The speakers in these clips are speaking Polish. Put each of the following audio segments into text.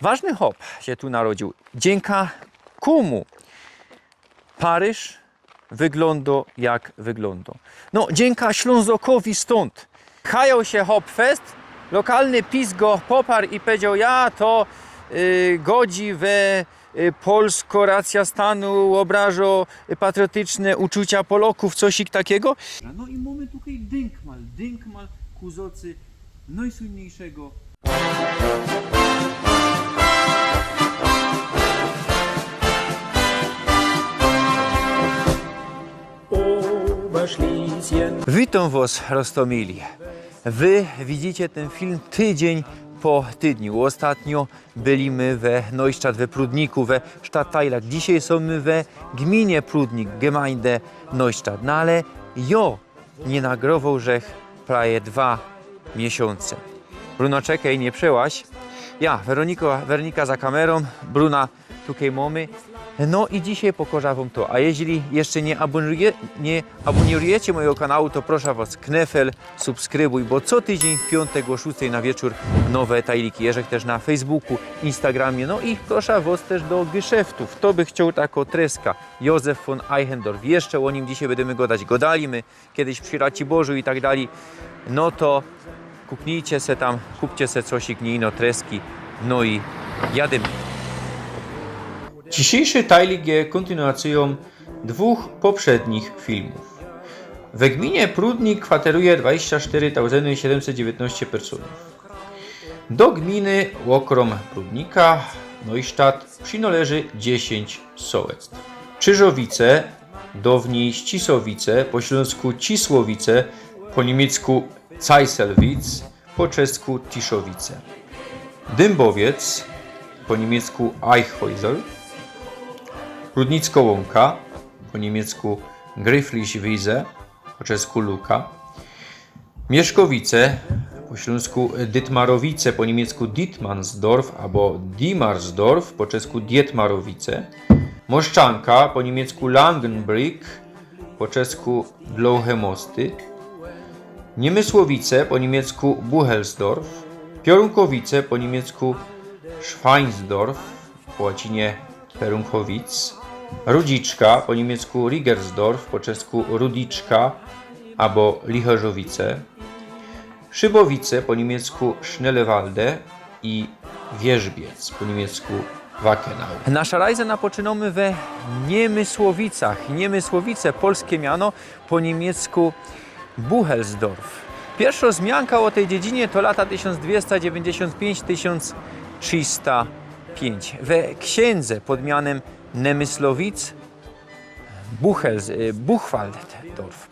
Ważny hop się tu narodził. Dzięki komu Paryż wygląda jak wygląda. No, dzięki Ślązokowi stąd. Chajał się hop fest, lokalny PiS go poparł i powiedział, ja to godzi we polsko racja stanu, obrażo patriotyczne uczucia Polaków, coś takiego. No i mamy tutaj dynkmal kuzocy najsłynniejszego. Witam Was, Rostomili. Wy widzicie ten film tydzień po tydniu. Ostatnio byliśmy we Neustadt, we Prudniku, we Stadtteilach. Dzisiaj są my we gminie Prudnik, Gemeinde Neustadt. No ale jo nie nagrował żech prawie 2 miesiące. Bruno, czekaj, nie przełaź. Ja, Weronika za kamerą, Bruna tutaj mamy. No i dzisiaj pokażę Wam to. A jeżeli jeszcze nie abonujecie mojego kanału, to proszę Was, knefel, subskrybuj, bo co tydzień w piątek o 6 na wieczór nowe tajliki. Jeżek też na Facebooku, Instagramie. No i proszę Was też do geschäftów. To by chciał tako treska. Józef von Eichendorff. Jeszcze o nim dzisiaj będziemy gadać. Godalimy kiedyś przy Raci Bożu i tak dalej. No to kuknijcie se tam, kupcie se coś ino treski. No i jadymy. Dzisiejszy tajlik jest kontynuacją 2 poprzednich filmów. We gminie Prudnik kwateruje 24 719 personów. Do gminy okrom Prudnika, Neustadt, przynależy 10 sołectw. Czyżowice, dawniej Ścisowice, po śląsku Cisłowice, po niemiecku Zajselwitz, po czesku Tiszowice. Dębowiec, po niemiecku Eichhäusel, Prudnicko-Łąka, po niemiecku Gryflichwiese, po czesku Luka, Mieszkowice, po śląsku Dytmarowice, po niemiecku Dietmarsdorf albo Diemarsdorf, po czesku Dietmarowice, Moszczanka, po niemiecku Langenbrück, po czesku Dlouhé Mosty, Niemysłowice, po niemiecku Buchelsdorf, Piorunkowice, po niemiecku Schweinsdorf, po łacinie Perunkowic, Rudziczka, po niemiecku Rigersdorf, po czesku Rudiczka albo Lichorzowice, Szybowice, po niemiecku Schnellewalde i Wierzbiec, po niemiecku Wackenau. Nasza rajza napoczynamy we Niemysłowicach. Niemysłowice, polskie miano, po niemiecku Buchelsdorf. Pierwsza wzmianka o tej dziedzinie to lata 1295-1305. We księdze pod mianem Nemysłowic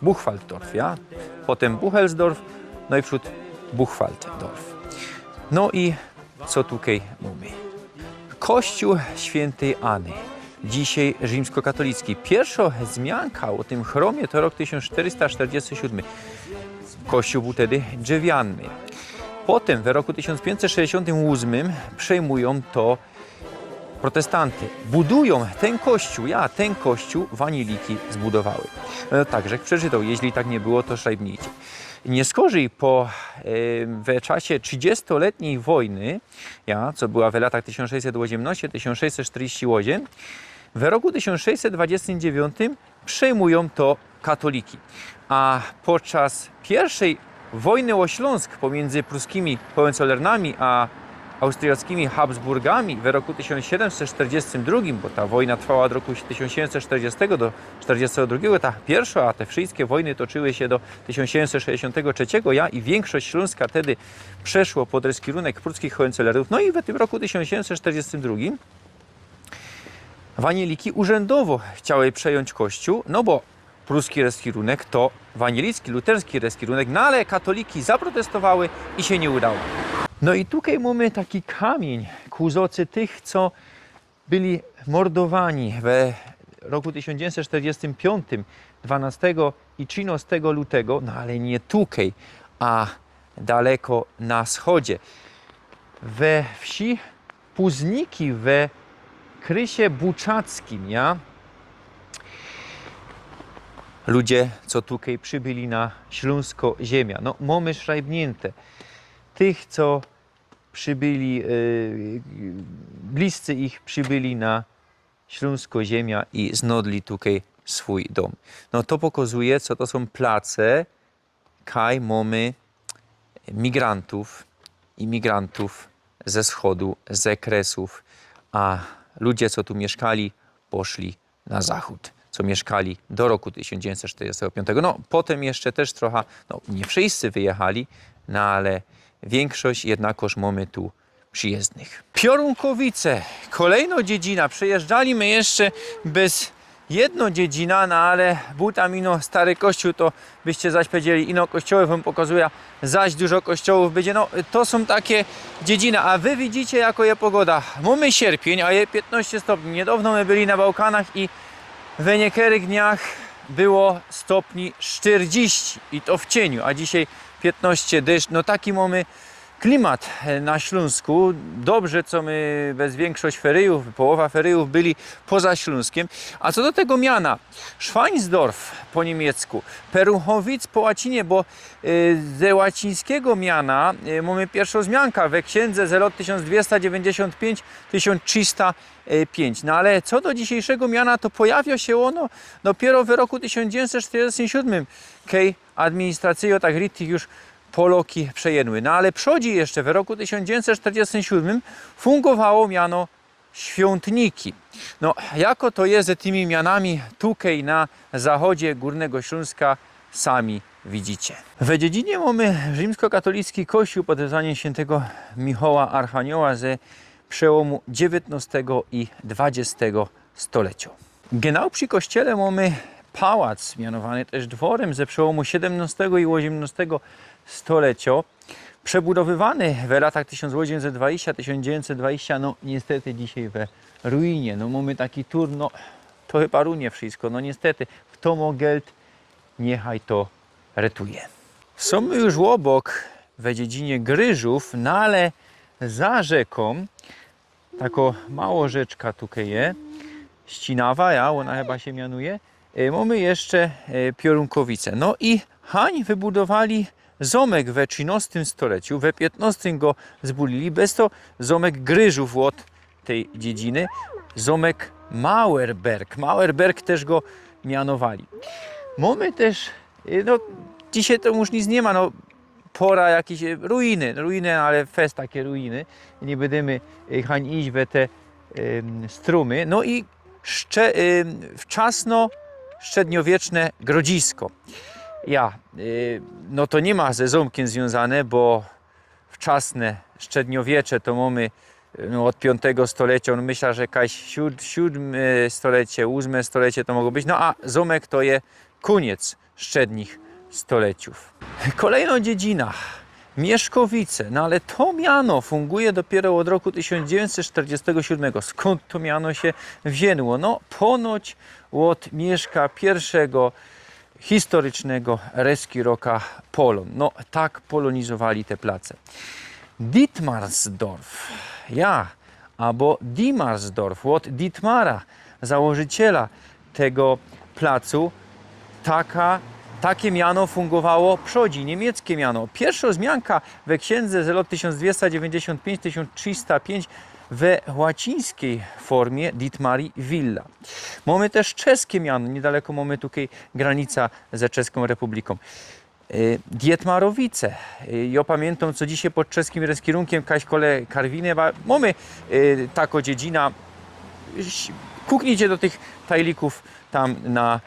Buchwalddorf, ja? Potem Buchelsdorf, no i wśród Buchwalddorf. No i co tutaj mamy? Kościół Świętej Anny, dzisiaj rzymskokatolicki. Pierwsza wzmianka o tym chromie to rok 1447. Kościół był wtedy drzewiany. Potem w roku 1568 przejmują to protestanty. Budują ten kościół Waniliki zbudowały. Także przeczytał, jeśli tak nie było, to szajbnijcie. Nie skorzej w czasie 30-letniej wojny, co była w latach 1618-1648, w roku 1629 przejmują to katoliki. A podczas pierwszej wojny o Śląsk pomiędzy pruskimi Hohenzollernami a austriackimi Habsburgami w roku 1742, bo ta wojna trwała od roku 1740 do 1942, ta pierwsza, a te wszystkie wojny toczyły się do 1763, i większość Śląska wtedy przeszło pod kierunek pruskich Hohenzollerów. No i w tym roku 1742 Waniliki urzędowo chciały przejąć kościół, no bo pruski kierunek to wanielicki, luterski kierunek, no ale katoliki zaprotestowały i się nie udało. No i tutaj mamy taki kamień ku uzocy tych, co byli mordowani w roku 1945, 12 i 13 lutego, no ale nie tutaj, a daleko na wschodzie. We wsi Puzniki w Krysie Buczackim, ludzie, co tutaj przybyli na Śląsko ziemia. No, mamy szrajbnięte tych, co przybyli, bliscy ich przybyli na Śląsko ziemia i znodli tutaj swój dom. No to pokazuje, co to są place, kaj mamy imigrantów ze wschodu, ze Kresów, a ludzie, co tu mieszkali, poszli na zachód, co mieszkali do roku 1945. No potem jeszcze też trochę, no nie wszyscy wyjechali, no ale większość jednakoż mamy tu przyjezdnych. Piorunkowice, kolejna dziedzina. Przejeżdżaliśmy jeszcze bez jedno dziedzina, no ale był tam ino stary kościół, to byście zaś powiedzieli, ino kościoły wam pokazuje, zaś dużo kościołów będzie. No to są takie dziedziny, a wy widzicie jaka jest pogoda. Mamy sierpień, a jest 15 stopni. Niedawno my byli na Bałkanach i w niektórych dniach było stopni 40 i to w cieniu, a dzisiaj 15 deszcz. No taki mamy klimat na Śląsku. Dobrze, co my bez większość feryjów, połowa feryjów byli poza Śląskiem. A co do tego miana, Schweinsdorf po niemiecku, Peruchowic po łacinie, bo ze łacińskiego miana mamy pierwszą zmiankę we księdze z lat 1225-1305. No ale co do dzisiejszego miana, to pojawia się ono dopiero w roku 1947, kiedy administracja tak richtig już Poloki przejęły. No ale przodzi jeszcze w roku 1947 fungowało miano Świątniki. No jako to jest z tymi mianami tutaj na zachodzie Górnego Śląska, sami widzicie. W dziedzinie mamy rzymskokatolicki kościół pod wezwaniem świętego Michała Archanioła ze przełomu XIX i XX stulecia. Genau przy kościele mamy pałac, mianowany też dworem ze przełomu XVII i XVIII stulecia, przebudowywany w latach 1820-1920, no niestety dzisiaj we ruinie. No mamy taki tur, no to chyba runie wszystko, no niestety, kto ma geld, niechaj to retuje. Są już obok w dziedzinie Gryżów, no ale za rzeką, taka mała rzeczka tutaj jest, Ścinawa, ja, ona chyba się mianuje, mamy jeszcze Piorunkowice. No i Hań wybudowali zamek we XIII stuleciu, we XV go zbudili, bez to zamek Gryżów od tej dziedziny, zamek Mauerberg. Mauerberg też go mianowali. Mamy też, no dzisiaj to już nic nie ma, no pora jakieś ruiny, ale fest takie ruiny. Nie będziemy Hań iść we te strumy. No i wczesno-średniowieczne Grodzisko. No to nie ma ze zamkiem związane, bo wczesne średniowiecze to mamy no, od V stulecia, no myślę, że jakaś VII stulecie, VIII stulecie to mogło być, no a zamek to jest koniec średnich stuleciów. Kolejna dziedzina, Mieszkowice, no ale to miano funguje dopiero od roku 1947. Skąd to miano się wzięło? No ponoć od Mieszka I historycznego Reskiroka Polon. No tak polonizowali te place. Dietmarsdorf, albo Diemarsdorf, od Dietmara, założyciela tego placu, takie miano fungowało przodzi, niemieckie miano. Pierwsza wzmianka we księdze z lat 1295-1305 we łacińskiej formie Dietmari Villa. Mamy też czeskie miano, niedaleko mamy tutaj granica ze Czeską Republiką. Dietmarowice. Ja pamiętam, co dzisiaj pod czeskim Reskierunkiem Kaśkole Karwiny. Mamy taką dziedzina. Kuknijcie do tych tajlików tam na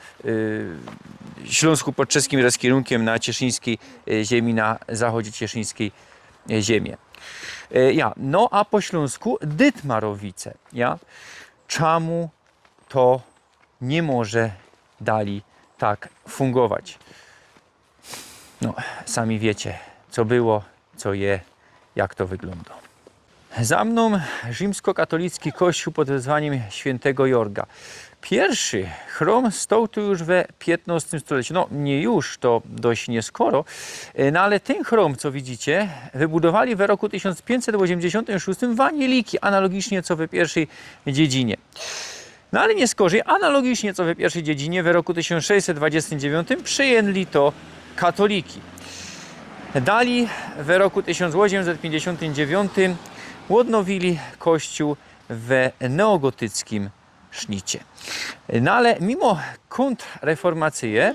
Śląsku pod czeskim Reskierunkiem, na cieszyńskiej ziemi, na zachodzie cieszyńskiej ziemi. No a po śląsku Dytmarowice. Czemu to nie może dalej tak fungować? No, sami wiecie, co było, co je, jak to wygląda. Za mną rzymskokatolicki kościół pod wezwaniem świętego Jorga. Pierwszy chrom stał tu już we XV stuleciu. No nie już, to dość nieskoro, no ale ten chrom, co widzicie, wybudowali w roku 1586 w Anieliki, analogicznie co we pierwszej dziedzinie. No ale nie skorzy, analogicznie co we pierwszej dziedzinie, w roku 1629 przyjęli to katoliki. Dali w roku 1859 odnowili kościół w neogotyckim sznicie. No ale mimo kontrreformacje,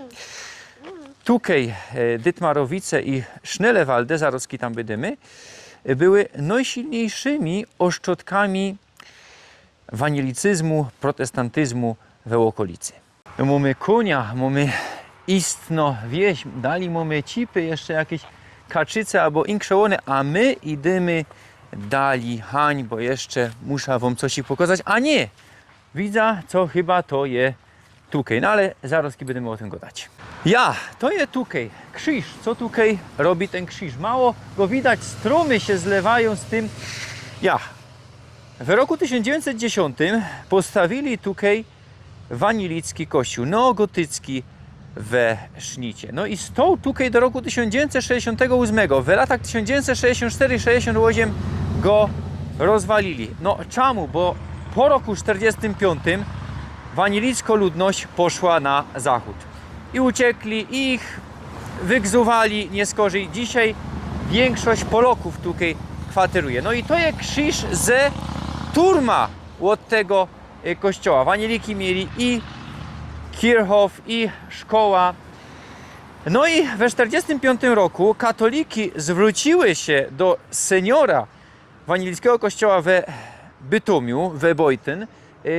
tutaj Dytmarowice i Schnellewalde, zaroski tam bydymy, były najsilniejszymi oszczodkami wanilicyzmu, protestantyzmu w okolicy. Mamy konia, mamy istno wieś, dali mamy cipy, jeszcze jakieś kaczyce albo inkrzełone, a my idziemy dali hań, bo jeszcze muszę wam coś pokazać, a nie, widzę, co chyba to je tutaj, no ale zaraz będziemy o tym gadać. Ja, to je tutaj krzyż, co tutaj robi ten krzyż, mało go widać, stromy się zlewają z tym. Ja, w roku 1910 postawili tutaj wanilicki kościół neogotycki we Sznicie. No i stał tutaj do roku 1968. W latach 1964-68 go rozwalili. No czemu? Bo po roku 1945 wanilicka ludność poszła na zachód. I uciekli, i ich wygzowali nieskorzy. Dzisiaj większość Polaków tutaj kwateruje. No i to jest krzyż ze turma od tego kościoła. Waniliki mieli i Kirchhof, i szkoła. No i we 1945 roku katoliki zwróciły się do seniora wanilickiego kościoła we Bytomiu, we Bojtyn,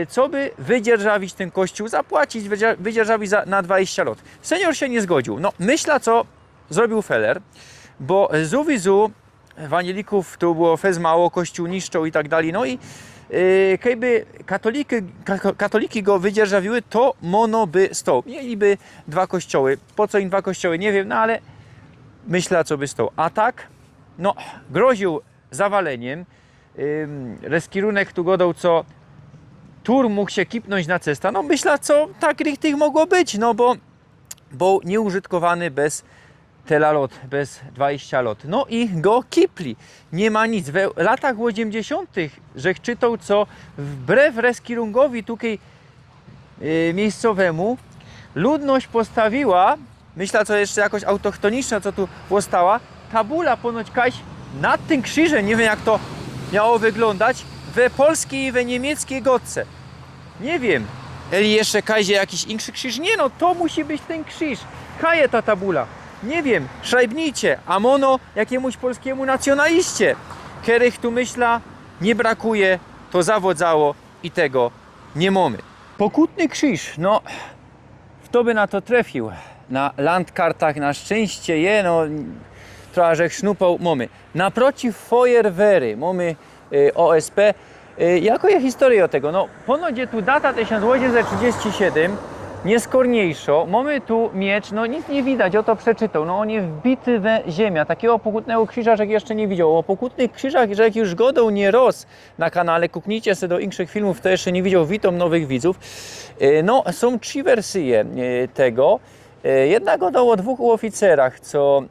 co by wydzierżawić ten kościół, zapłacić, wydzierżawić na 20 lat. Senior się nie zgodził. No myślę, co zrobił Feller, bo zuwizu wanilików to było fez mało, kościół niszczą i tak dalej. No i kiedy katoliki go wydzierżawiły, to mono by stał. Mieliby dwa kościoły. Po co im dwa kościoły? Nie wiem, no ale myślę, co by stał. A tak, no, groził zawaleniem. Reskirunek tu godał, co tur mógł się kipnąć na cesta. No myślę, co tak tych mogło być, no bo nieużytkowany bez tyle lat, bez 20 lat. No i go kipli. Nie ma nic. W latach 80. że czytał, co wbrew Reskirungowi tutaj miejscowemu ludność postawiła, myślę, co jeszcze jakoś autochtoniczna, co tu powstała, tabula ponoć kaś nad tym krzyżem, nie wiem jak to miało wyglądać, we polskiej i we niemieckiej godce. Nie wiem. Eli jeszcze kazie jakiś inszy krzyż? Nie no, to musi być ten krzyż. Kaje ta tabula. Nie wiem, szrajbnijcie, a mono jakiemuś polskiemu nacjonaliście. Których tu myśla nie brakuje, to zawodzało i tego nie mamy. Pokutny krzyż, no, kto by na to trafił? Na landkartach na szczęście je, no, trochę że sznupał, mamy. Naprotiv Feuerwehry mamy OSP. Jako jest historia tego? No, ponoć jest tu data 1837, nieskorniejszo. Mamy tu miecz, no nic nie widać, oto przeczytał. No on jest wbity we ziemię. Takiego pokutnego krzyża, że jeszcze nie widział. O pokutnych krzyżach, że jak już godą nie roz na kanale, kuknijcie sobie do innych filmów, to jeszcze nie widział, witam nowych widzów. No, są trzy wersje tego. Jedna goda o dwóch oficerach, co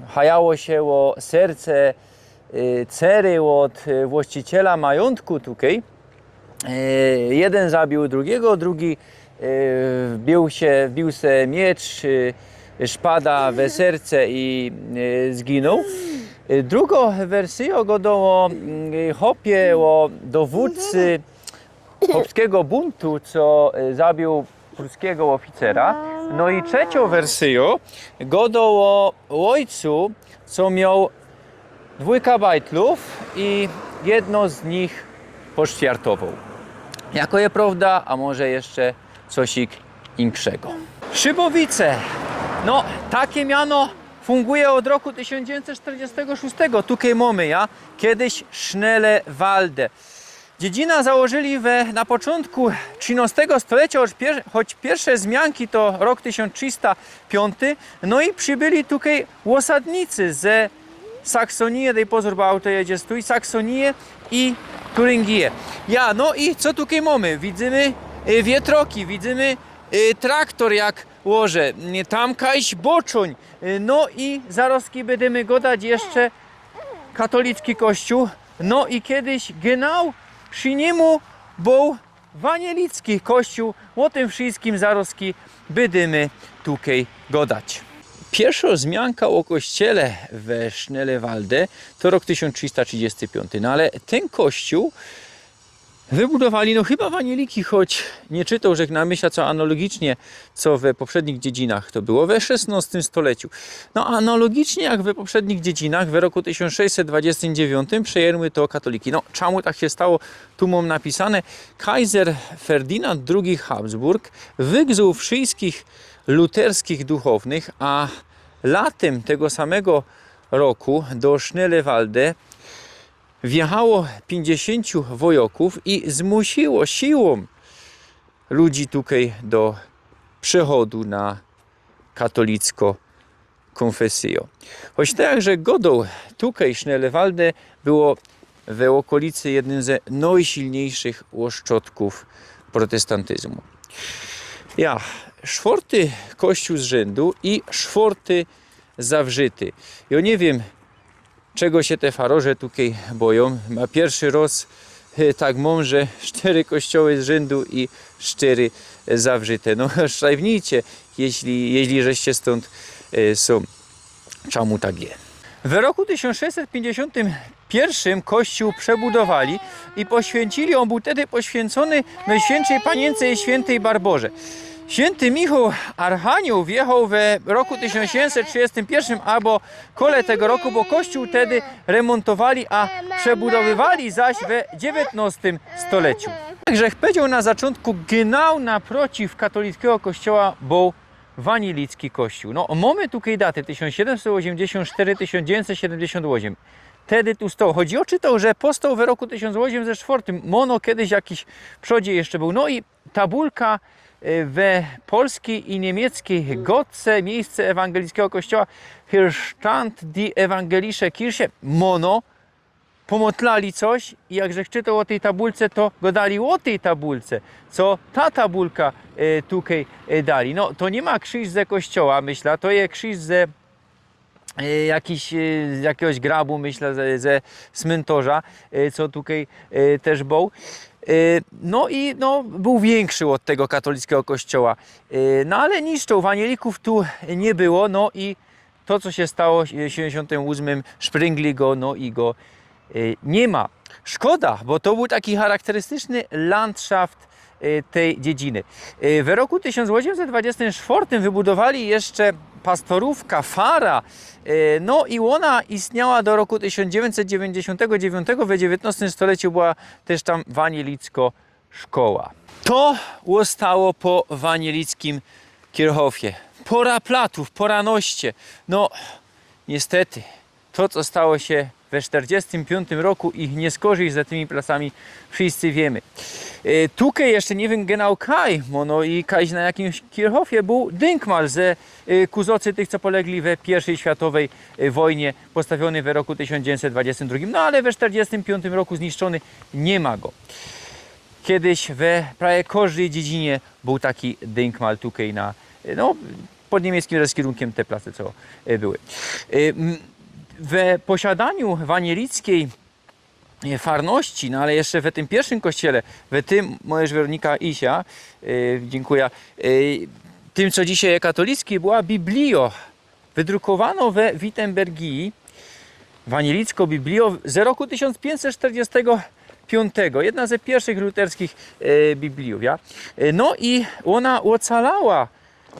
hajało się o serce cery od właściciela majątku tutaj. Jeden zabił drugiego, drugi wbił se miecz, szpada we serce i zginął. Drugą wersję godoło hopie o dowódcy chłopskiego buntu, co zabił pruskiego oficera. No i trzecią wersję godoło ojcu, co miał dwójka bajtlów i jedno z nich poszćwiartował. Jako je prawda, a może jeszcze cosik inkszego. Szybowice. No, takie miano funguje od roku 1946. Tutaj mamy, ja, kiedyś Schnellewalde. Dziedzina założyli na początku XIII stulecia, choć pierwsze zmianki to rok 1305. No i przybyli tutaj osadnicy ze Saksonii, daj pozór, bo auto jedzie stój, Saksonii i Turingię. Ja, no i co tutaj mamy? Widzimy wietroki, widzimy traktor jak łoże, tam kaś boczoń, no i zaroski będziemy godać jeszcze katolicki kościół, no i kiedyś genau przy niemu był wanielicki kościół, o tym wszystkim zaroski będziemy tutaj godać. Pierwsza wzmianka o kościele we Schnellewalde to rok 1335. No ale ten kościół wybudowali, no chyba Wanieliki, choć nie czytał Żegnamyśla, co analogicznie, co we poprzednich dziedzinach to było we XVI stuleciu. No analogicznie jak we poprzednich dziedzinach, w roku 1629 przejęły to katoliki. No czemu tak się stało? Tu mam napisane, Kaiser Ferdynand II Habsburg wygzł wszystkich luterskich duchownych, a latem tego samego roku do Schnellewalde wjechało 50 wojoków i zmusiło siłą ludzi tutaj do przechodu na katolicko konfesję. Choć tak, że godą tutaj Schnellewalde było w okolicy jednym ze najsilniejszych ośrodków protestantyzmu. Ja, czwarty kościół z rzędu i czwarty zawrzyty. Ja nie wiem, czego się te faroże tutaj boją. Ma pierwszy raz tak mąże 4 kościoły z rzędu i 4 zawrzyte. No szajwnijcie, jeśli żeście stąd są. Czemu tak jest? W roku 1651 kościół przebudowali i poświęcili. On był wtedy poświęcony Najświętszej Panience i Świętej Barborze. Święty Michał Archanioł wjechał w roku 1731 albo kole tego roku, bo kościół wtedy remontowali, a przebudowywali zaś w XIX stuleciu. Także powiedział na zaczątku, genau naprotiv katolickiego kościoła był Wanielicki kościół. No mamy tutaj daty 1784-1978. Wtedy tu stał. Chodzi o to, że powstał w roku 1804. Mono kiedyś jakiś w przodzie jeszcze był. No i tabulka we polskiej i niemieckiej Gotce, miejsce ewangelickiego kościoła, hier stand die evangelische Kirche, mono, pomotlali coś i jakże czytał o tej tabulce, to go dali o tej tabulce, co ta tabulka tutaj dali. No to nie ma krzyż ze kościoła, myślę, to jest krzyż ze z jakiegoś grabu, myślę, ze cmentarza, co tutaj też był. No i no, był większy od tego katolickiego kościoła. No ale niszczą, Wanielików tu nie było. No i to, co się stało w 78, szpryngli go, no i go nie ma. Szkoda, bo to był taki charakterystyczny landschaft tej dziedziny. W roku 1824 wybudowali jeszcze pastorówka Fara, no i ona istniała do roku 1999, w XIX stuleciu była też tam wanielicko szkoła. To zostało po wanielickim Kirchhofie. Pora platów, pora noście. No niestety, to co stało się we 1945 roku i nie skorzyść za tymi placami, wszyscy wiemy. Tutaj jeszcze nie wiem genau kaj, no i kaj na jakimś Kirchhofie był Denkmal ze kuzocy tych, co polegli we I światowej wojnie, postawiony w roku 1922. No ale we 1945 roku zniszczony, nie ma go. Kiedyś we prawie każdej dziedzinie był taki Denkmal tutaj na, no, pod niemieckim kierunkiem te place, co były. W posiadaniu wanielickiej farności, no ale jeszcze w tym pierwszym kościele, w tym mojej Weronika Isia, dziękuję, tym co dzisiaj jest katolicki, była Biblio. Wydrukowano we Wittenbergii wanielicką Biblię z roku 1545. Jedna ze pierwszych luterskich Bibliów. Ja? No i ona ocalała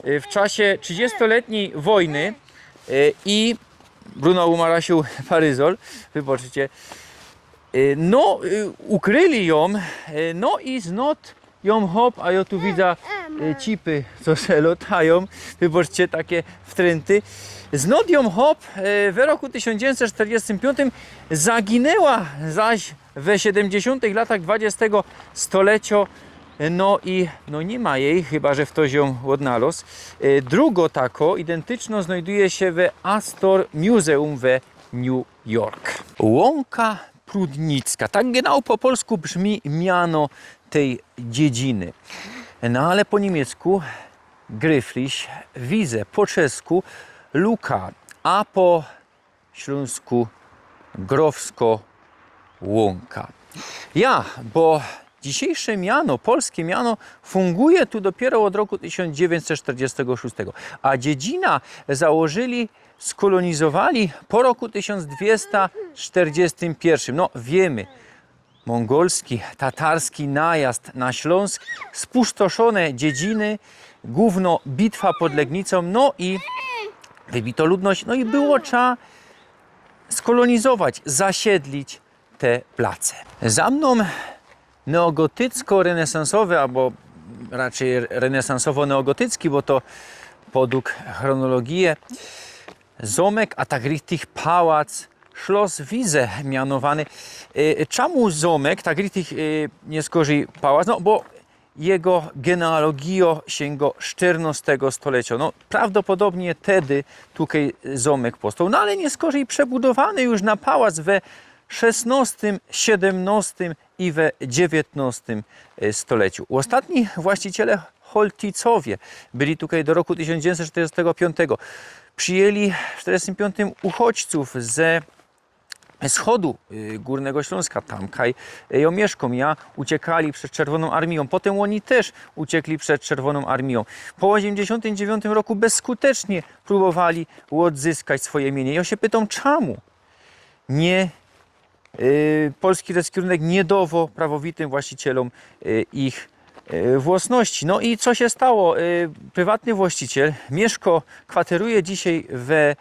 w czasie 30-letniej wojny i Bruno Umarasiu Paryzol, wybaczcie, no ukryli ją, no i znot ją hop, a ja tu widzę cipy, co się lotają, wybaczcie, takie wtręty. Znot ją hop w roku 1945 zaginęła zaś w 70 latach XX stulecia. No i no nie ma jej, chyba że ktoś ją odnalazł. Drugo tako identyczno znajduje się w Astor Museum w New York. Łąka Prudnicka. Tak genau po polsku brzmi miano tej dziedziny. No ale po niemiecku Gryfliś, Wize, po czesku Luka, a po śląsku Growsko Łąka. Ja, bo dzisiejsze miano, polskie miano, funguje tu dopiero od roku 1946, a dziedzinę założyli, skolonizowali po roku 1241. No wiemy, mongolski, tatarski najazd na Śląsk, spustoszone dziedziny, główno bitwa pod Legnicą, no i wybito ludność, no i było trzeba skolonizować, zasiedlić te place. Za mną neogotycko-renesansowy, albo raczej renesansowo-neogotycki, bo to podług chronologii, zamek, a tak richtig pałac, Schloss Wiese mianowany. Czemu zamek, tak richtig nie skorzy pałac? No bo jego genealogio sięga XIV stulecia. No, prawdopodobnie wtedy tutaj zamek powstał, no ale nie skorzy przebudowany już na pałac we XVI, XVII i we XIX stuleciu. Ostatni właściciele Holticowie byli tutaj do roku 1945. Przyjęli w 1945 uchodźców ze wschodu Górnego Śląska, tam kaj ja mieszkam, uciekali przed Czerwoną Armią. Potem oni też uciekli przed Czerwoną Armią. Po 1989 roku bezskutecznie próbowali odzyskać swoje mienie. Ja się pytam, czemu nie polski kierunek nie dawał prawowitym właścicielom ich własności. No i co się stało? Prywatny właściciel kwateruje dzisiaj we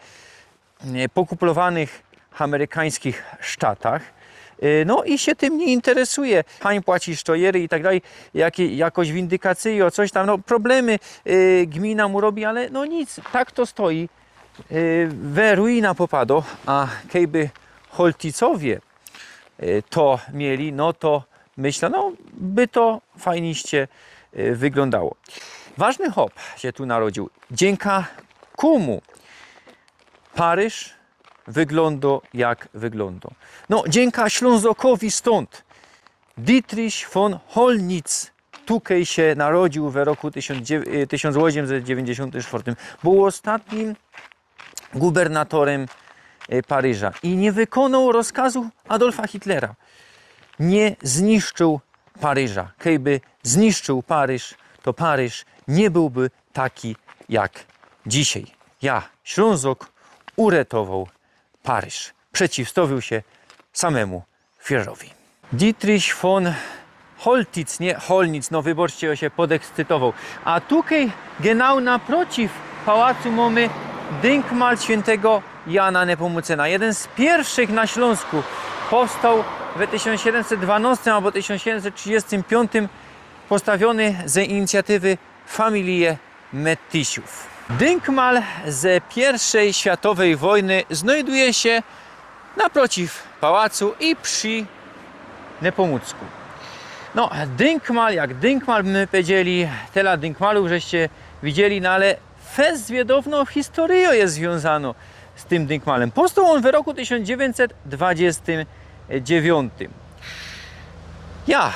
pokupowanych amerykańskich sztatach, no i się tym nie interesuje. Hań płaci sztojery i tak dalej, jakoś windykacyjnie, coś tam, no problemy gmina mu robi, ale no nic, tak to stoi. We ruina popado, a kejby Holticowie to mieli, no to myślę, no by to fajniście wyglądało. Ważny hop się tu narodził. Dzięki komu Paryż wygląda jak wygląda. No dzięki Ślązokowi stąd. Dietrich von Holnitz tutaj się narodził w roku 1894. Był ostatnim gubernatorem Paryża i nie wykonał rozkazu Adolfa Hitlera. Nie zniszczył Paryża. Kejby zniszczył Paryż, to Paryż nie byłby taki jak dzisiaj. Ślązok, uratował Paryż. Przeciwstawił się samemu Führerowi. Dietrich von Holtitz, nie Holnitz, no wyborcie, się podekscytował. A tutaj genau naprzeciw pałacu mamy Denkmal świętego Jana Nepomucena. Jeden z pierwszych na Śląsku. Powstał w 1712 albo 1735, postawiony z inicjatywy familii Mettisiów. Denkmal z I światowej wojny znajduje się naprzeciw pałacu i przy Nepomucku. No, Denkmal, jak Denkmal my powiedzieli, tyle Denkmalów żeście widzieli, no ale fest wiedowno historią jest związano z tym Denkmalem. Powstał on w roku 1929.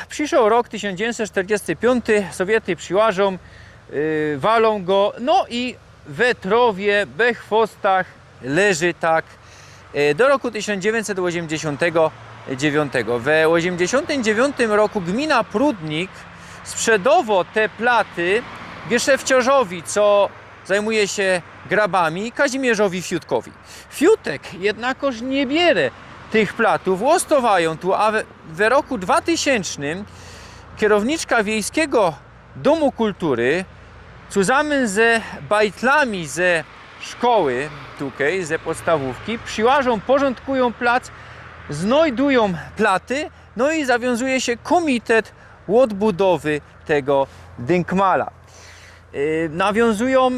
Przyszedł rok 1945, Sowiety przyłażą, walą go, no i we trowie, we chwostach leży tak do roku 1989. W 1989 roku gmina Prudnik sprzedało te platy geszefciarzowi, co zajmuje się grabami, Kazimierzowi Fiutkowi. Fiutek jednakoż nie bierze tych platów, łostowają tu, a w roku 2000 kierowniczka Wiejskiego Domu Kultury zusammen ze bajtlami ze szkoły tutaj, ze podstawówki, przyłażą, porządkują plac, znajdują platy, no i zawiązuje się komitet odbudowy tego Denkmala. Nawiązują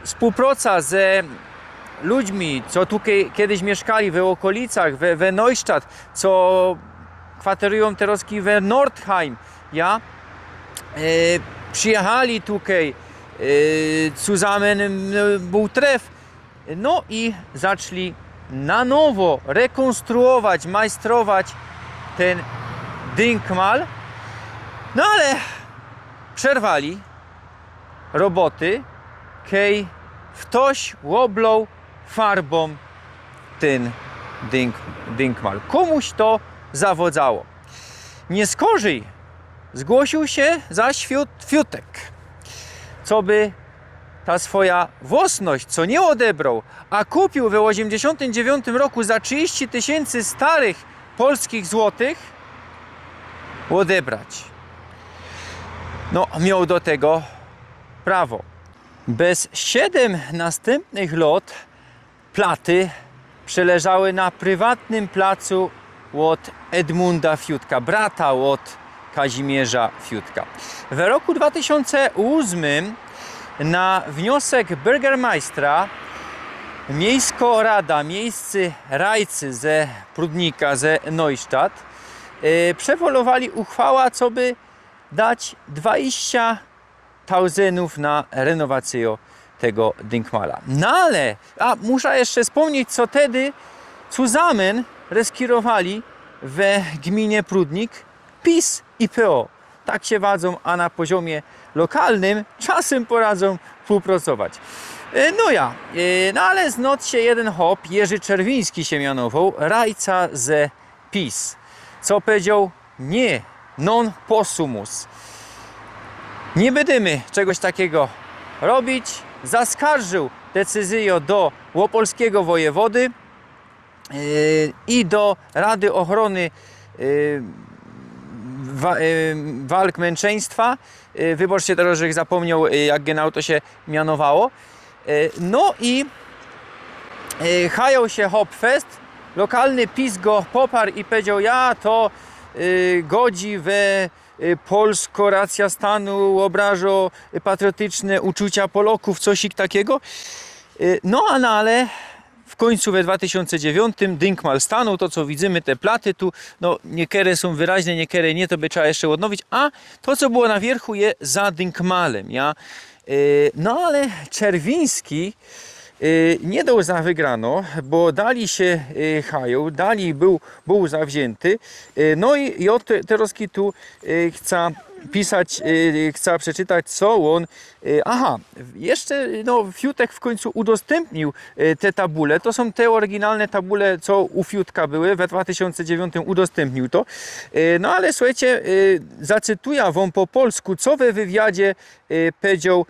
współpraca ze ludźmi, co tutaj kiedyś mieszkali w okolicach, we Neustadt, co kwaterują teraz we Nordheim, przyjechali tutaj, zusammen był tref, no i zaczęli na nowo rekonstruować, majstrować ten Denkmal, no ale przerwali roboty, kej ktoś łoblał farbą ten Denkmal. Komuś to zawodzało. Nie skorzej zgłosił się zaś Fiutek, co by ta swoja własność, co nie odebrał, a kupił w 89 roku za 30 000 starych polskich złotych, odebrać. No, miał do tego prawo. Bez 7 następnych lat platy przeleżały na prywatnym placu od Edmunda Fiutka, brata od Kazimierza Fiutka. W roku 2008 na wniosek burgermeistra miejsko-rada, miejscy rajcy ze Prudnika, ze Neustadt przewolowali uchwała, co by dać 20 000 na renowację tego Denkmala. No ale, muszę jeszcze wspomnieć, co wtedy zusammen reskierowali w gminie Prudnik PiS i PO. Tak się wadzą, a na poziomie lokalnym czasem poradzą współpracować. No ale z noc się jeden hop, Jerzy Czerwiński się mianował, rajca ze PiS. Co powiedział? Nie, non possumus. Nie będziemy czegoś takiego robić. Zaskarżył decyzję do łopolskiego wojewody i do Rady Ochrony Walk Męczeństwa. Wybaczcie teraz, że zapomniał, jak genau to się mianowało. No i chajał się Hopfest. Lokalny PiS go poparł i powiedział: ja to godzi we polsko racja stanu, obrażo patriotyczne uczucia Polaków, coś takiego. No ale w końcu we 2009 Denkmal stanął, to co widzimy, te platy tu, no niektóre są wyraźne, niektóre nie, to by trzeba jeszcze odnowić, a to co było na wierzchu je za Denkmalem, ja. No ale Czerwiński nie dał za wygrano, bo dali się hają, dali był zawzięty. No i teraz tu chcę pisać, chcę przeczytać, co on. Jeszcze Fiutek w końcu udostępnił te tabule. To są te oryginalne tabule, co u Fiutka były. We 2009 udostępnił to. No ale słuchajcie, zacytuję wam po polsku, co we wywiadzie powiedział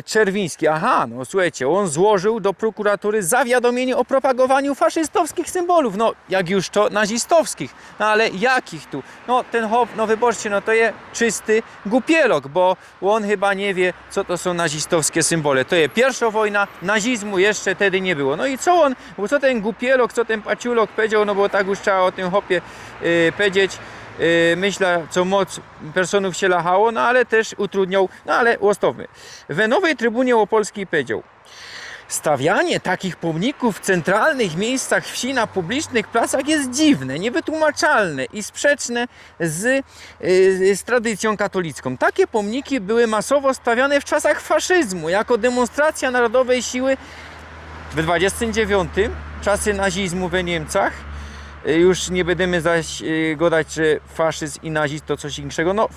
Czerwiński. No słuchajcie, on złożył do prokuratury zawiadomienie o propagowaniu faszystowskich symbolów. No jak już to nazistowskich. No ale jakich tu? No ten hop, no wybaczcie, no to jest czysty głupielok, bo on chyba nie wie, co to są nazistowskie symbole. To jest pierwsza wojna, nazizmu jeszcze wtedy nie było. No i co on, bo co ten głupielok, co ten paciulok powiedział, no bo tak już trzeba o tym hopie powiedzieć. Myślę, co moc personów się lachało, no ale też utrudniał, no ale łostowmy. W Nowej Trybunie Opolskiej powiedział: stawianie takich pomników w centralnych miejscach wsi na publicznych placach jest dziwne, niewytłumaczalne i sprzeczne z tradycją katolicką. Takie pomniki były masowo stawiane w czasach faszyzmu jako demonstracja narodowej siły w 29, czasy nazizmu w Niemcach. Już nie będziemy zaś gadać, że faszyzm i nazizm to coś innego. No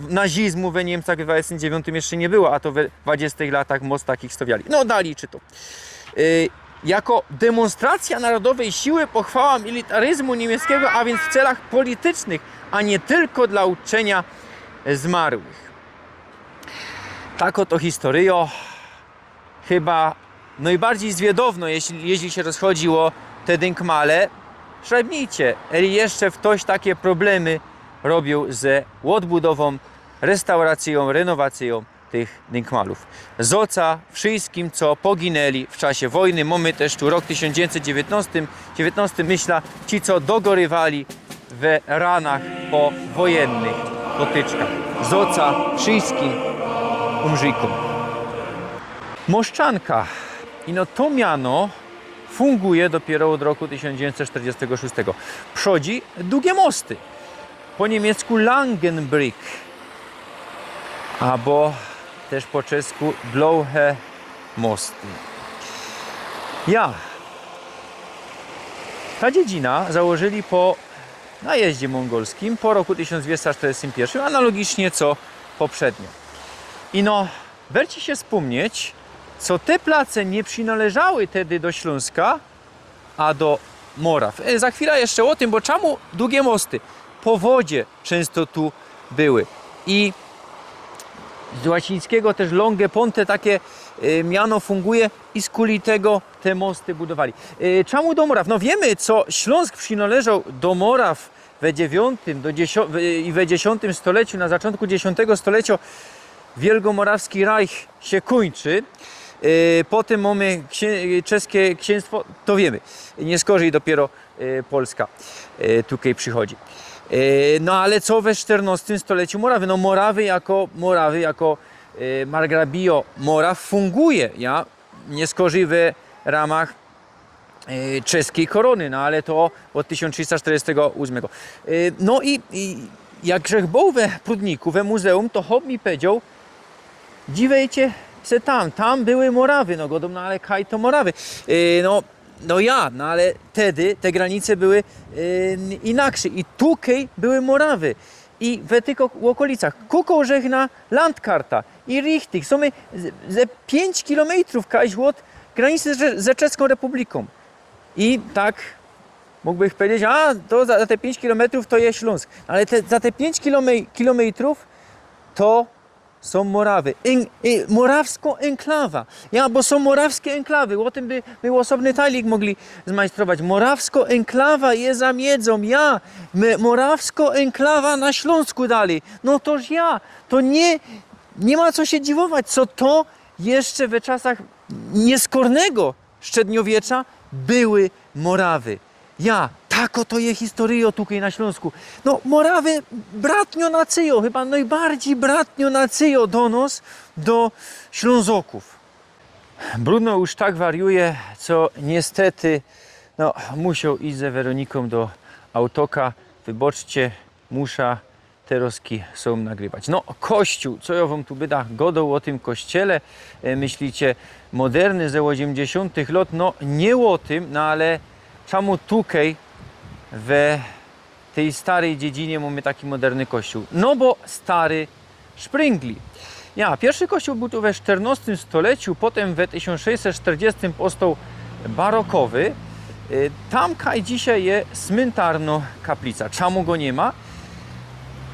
nazizmu we Niemcach w 29 jeszcze nie było, a to w 20 latach most takich stawiali. No dalej czytam. Jako demonstracja narodowej siły pochwała militaryzmu niemieckiego, a więc w celach politycznych, a nie tylko dla uczczenia zmarłych. Tak oto historio. Chyba najbardziej zwiadowno, jeśli się rozchodziło te Denkmale. Szrebnijcie, jeszcze ktoś takie problemy robił ze odbudową, restauracją, renowacją tych Denkmalów. Zoca wszystkim, co poginęli w czasie wojny. Mamy też tu rok 1919, myślę, ci, co dogorywali w ranach powojennych potyczkach. Zoca wszystkim umrzykom. Moszczanka. I no to miano funguje dopiero od roku 1946. Przodzi długie mosty. Po niemiecku Langenbrück, albo też po czesku Dlouhé mosty. Ta dziedzina założyli po najeździe mongolskim po roku 1241, analogicznie co poprzednio. I werci się wspomnieć, co te place nie przynależały wtedy do Śląska, a do Moraw. Za chwilę jeszcze o tym, bo czemu długie mosty? powodzie często tu były. I z łacińskiego też longe ponte takie miano funguje i z kuli tego te mosty budowali. Czemu do Moraw? No wiemy, co Śląsk przynależał do Moraw w IX i w X stuleciu, na zaczątku X stulecia Wielgomorawski Reich się kończy. Potem mamy czeskie księstwo, to wiemy. Nie skorzej dopiero Polska tutaj przychodzi. No ale co we XIV stuleciu Morawy? No Morawy jako margrabio Moraw funguje, ja? Nie skorzej w ramach czeskiej korony, no ale to od 1348. No i jakże był we Prudniku, we muzeum, to hop mi powiedział, dziwejcie se tam były Morawy, no godą, no ale kaj to Morawy. No ale wtedy te granice były inaksze i tutaj były Morawy. I w tych okolicach Kukołżechna landkarta i Richtig są ze 5 kilometrów kaś od granicy ze Czeską Republiką. I tak mógłbym powiedzieć, to za te 5 kilometrów to jest Śląsk. Ale za te 5 kilometrów to są Morawy. Morawsko enklawa. Bo są morawskie enklawy. O tym by był osobny tajlik mogli zmajstrować. Morawsko enklawa jest za miedzą. Morawsko enklawa na Śląsku dalej. No toż to nie ma co się dziwować, co to jeszcze w czasach nieskornego średniowiecza były Morawy. Tako to jest historia tutaj na Śląsku. No Morawy bratnio nacyjo, chyba najbardziej bratnio nacyjo do nas, do Ślązoków. Bruno już tak wariuje, co niestety musiał iść ze Weroniką do autoka. Wybaczcie, muszę teroski są nagrywać. No kościół, co ja wam tu byda godą o tym kościele, myślicie moderny ze 80 lat, no nie o tym, no ale czemu tutaj w tej starej dziedzinie mamy taki moderny kościół? No bo stary szpringli. Pierwszy kościół był tu we XIV stuleciu, potem w 1640 powstał barokowy. Tam kaj dzisiaj jest cmentarno kaplica. Czemu go nie ma?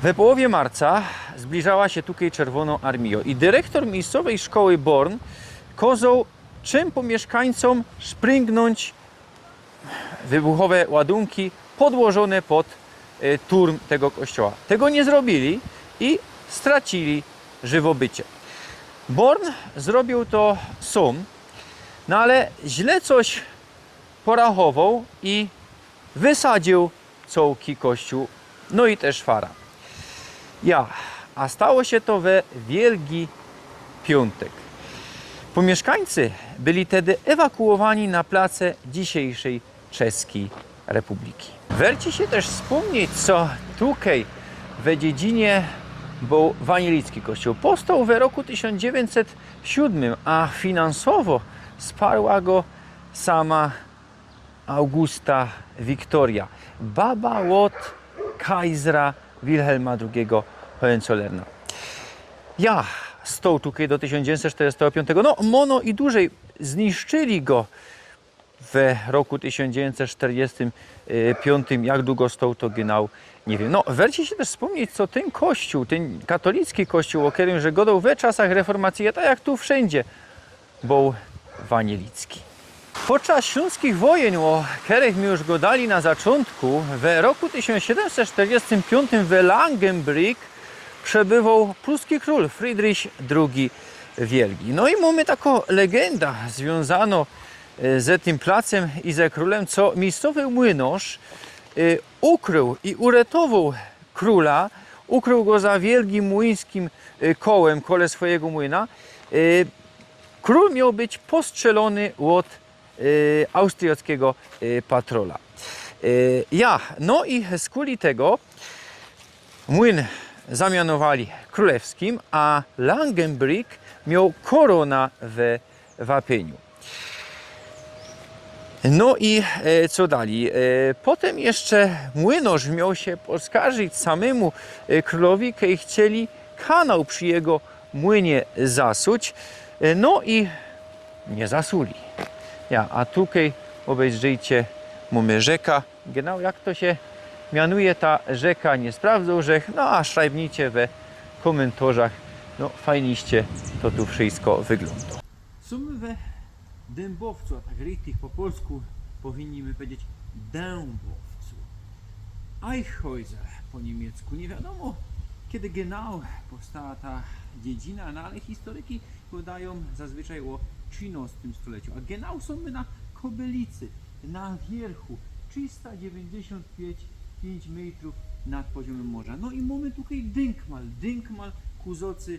We połowie marca zbliżała się tutaj Czerwoną Armią i dyrektor miejscowej szkoły Born kazał czym po mieszkańcom szpringnąć wybuchowe ładunki podłożone pod turm tego kościoła. Tego nie zrobili i stracili żywobycie. Born zrobił to sam, no ale źle coś porachował i wysadził całki kościół, no i też fara. A stało się to we Wielki Piątek. Mieszkańcy byli wtedy ewakuowani na place dzisiejszej Czeskiej Republiki. Werci się też wspomnieć, co tutaj w dziedzinie był Wanielicki kościół. Powstał w roku 1907, a finansowo wsparła go sama Augusta Wiktoria, baba od kajzra Wilhelma II Hohenzollerna. Stał tutaj do 1945. No, mono i dłużej zniszczyli go w roku 1945. Jak długo stał, to genau nie wiem. No, werci się też wspomnieć, co ten kościół, ten katolicki kościół, o którym że godał we czasach reformacji, tak jak tu wszędzie, był wanielicki. Podczas śląskich wojen, o których my już godali na zaczątku, w roku 1745 w Langenbrück przebywał pruski król Friedrich II Wielki. No i mamy taką legendę związaną z tym placem i ze królem, co miejscowy młynarz ukrył i uratował króla, ukrył go za wielkim młyńskim kołem, kole swojego młyna. Król miał być postrzelony od austriackiego patrola. No i z kuli tego młyn zamianowali królewskim, a Langenbrück miał korona w wapieniu. No i co dalej? Potem jeszcze młynarz miał się poskarżyć samemu królowi, kiedy chcieli kanał przy jego młynie zasuć. No i nie zasuli. A tutaj obejrzyjcie, mamy rzeka. Genau jak to się mianuje ta rzeka, nie sprawdzą rzek, no a szajbnijcie we komentarzach, no fajniście to tu wszystko wygląda. Są we Dębowcu, a tak richtig po polsku powinniśmy powiedzieć Dębowcu. Eichhäuser po niemiecku. Nie wiadomo kiedy genau powstała ta dziedzina, no ale historyki podają zazwyczaj o XIII stuleciu. A genau są my na Kobylicy, na wierchu 395 metrów nad poziomem morza. No i mamy tutaj Dynkmal kuzocy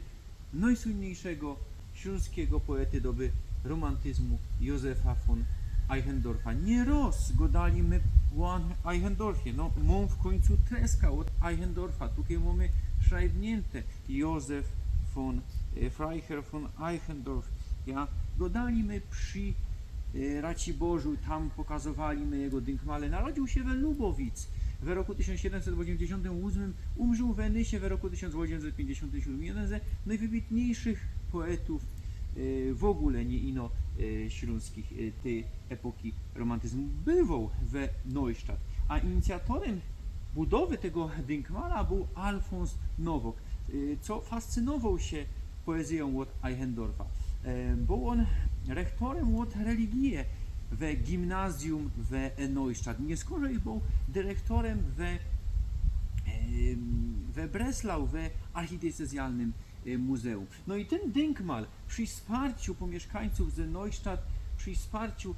najsłynniejszego śląskiego poety doby romantyzmu Józefa von Eichendorfa. Nie roz go dali my o Eichendorfie. No, mam w końcu treska od Eichendorfa. Tutaj mamy szajbnięte Józef von Freiherr von Eichendorf. Ja go dali my przy Raciborzu, tam pokazywali my jego dynkmale. Narodził się we Lubowic w roku 1788, umrzył w Wenysie w roku 1857. Jeden ze najwybitniejszych poetów w ogóle nie ino śląskich tej epoki romantyzmu bywał we Neustadt, a inicjatorem budowy tego dynkmala był Alfons Nowak, co fascynował się poezją od Eichendorfa. Był on rektorem od religii we gimnazjum we Neustadt. Nie skorzej był dyrektorem we Breslau, we archidiecezjalnym muzeum. No i ten dynkmal przy wsparciu mieszkańców ze Neustadt, przy wsparciu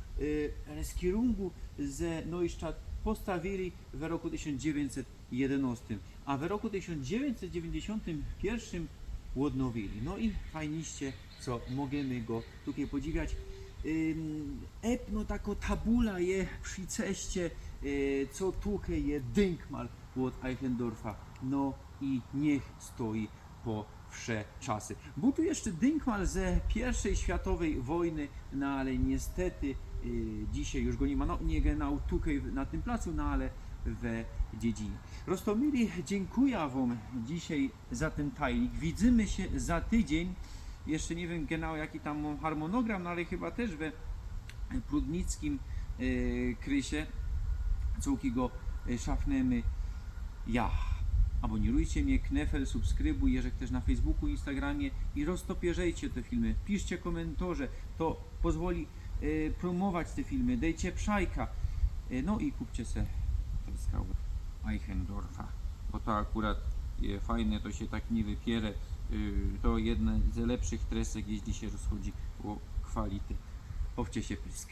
Reskierungu ze Neustadt postawili w roku 1911, a w roku 1991 odnowili. No i fajniście, co możemy go tutaj podziwiać. Epno tako tabula je przy ceście, co tutaj je dynkmal od Eichendorfa. No i niech stoi po wsze czasy. Był tu jeszcze dynkmal ze I światowej wojny, no ale niestety dzisiaj już go nie ma. No nie genau tutaj na tym placu, no ale we dziedzinie. Rostomili, dziękuję Wam dzisiaj za ten tajnik. Widzimy się za tydzień. Jeszcze nie wiem genau jaki tam mam harmonogram, no ale chyba też we prudnickim krysie, całki go szafnemy. Ja. Abonirujcie mnie, knefel, subskrybuj, jeżeli też na Facebooku, Instagramie i roztopierzejcie te filmy. Piszcie komentarze, to pozwoli promować te filmy. Dajcie pszajka. No i kupcie se skałę Eichendorfa, bo to akurat fajne, to się tak nie wypierę. To jedna z lepszych tresek, jeśli się rozchodzi o kwality. Owcie się pysk.